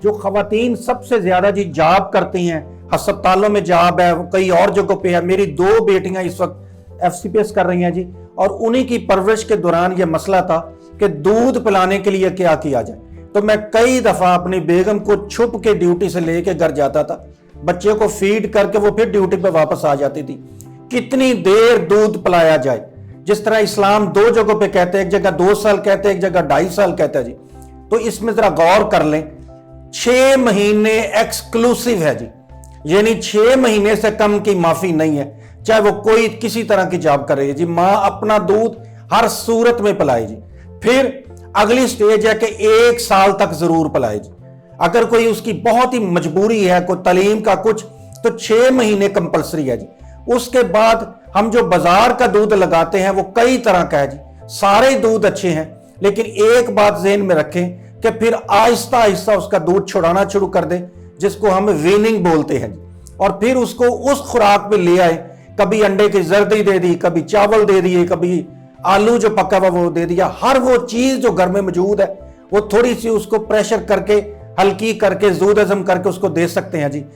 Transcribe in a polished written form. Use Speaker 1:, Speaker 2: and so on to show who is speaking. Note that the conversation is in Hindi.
Speaker 1: जो खवातीन सबसे ज्यादा जी जॉब करती हैं, अस्पतालों में जॉब है, कई और जगहों पे है। मेरी दो बेटियां इस वक्त FCPS कर रही हैं जी, और उन्हीं की परवरिश के दौरान ये मसला था कि दूध पिलाने के लिए क्या किया जाए। तो मैं कई दफा अपनी बेगम को छुप के ड्यूटी से लेके घर जाता था, बच्चे को फीड करके वो फिर ड्यूटी पे वापस आ जाती थी। कितनी देर दूध पिलाया जाए, जिस तरह इस्लाम दो जगहों पे कहते हैं, एक जगह 2 साल कहते हैं, एक जगह 2.5 साल कहता है जी। तो इसमें जरा गौर कर लें, 6 महीने एक्सक्लूसिव है जी, यानी 6 महीने से कम की माफी नहीं है, चाहे वो कोई किसी तरह की जॉब कर रही है जी। मां अपना दूध हर सूरत में पिलाए जी। फिर अगली स्टेज है कि 1 साल तक जरूर पिलाए जी। अगर कोई उसकी बहुत ही मजबूरी है, कोई तालीम का कुछ, तो 6 महीने कंपलसरी है जी। उसके बाद हम जो बाजार का दूध लगाते हैं वो कई तरह का है जी, सारे दूध अच्छे हैं, लेकिन एक बात ज़हन में रखें कि फिर आहिस्ता आहिस्ता उसका दूध छुड़ाना शुरू कर दे, जिसको हम वीनिंग बोलते हैं जी। और फिर उसको उस खुराक पे ले आए, कभी अंडे की जर्दी दे दी, कभी चावल दे दिए, कभी आलू जो पका हुआ वो दे दिया। हर वो चीज जो घर में मौजूद है वो थोड़ी सी उसको प्रेशर करके, हल्की करके, ज़ूद हज़म करके उसको दे सकते हैं जी।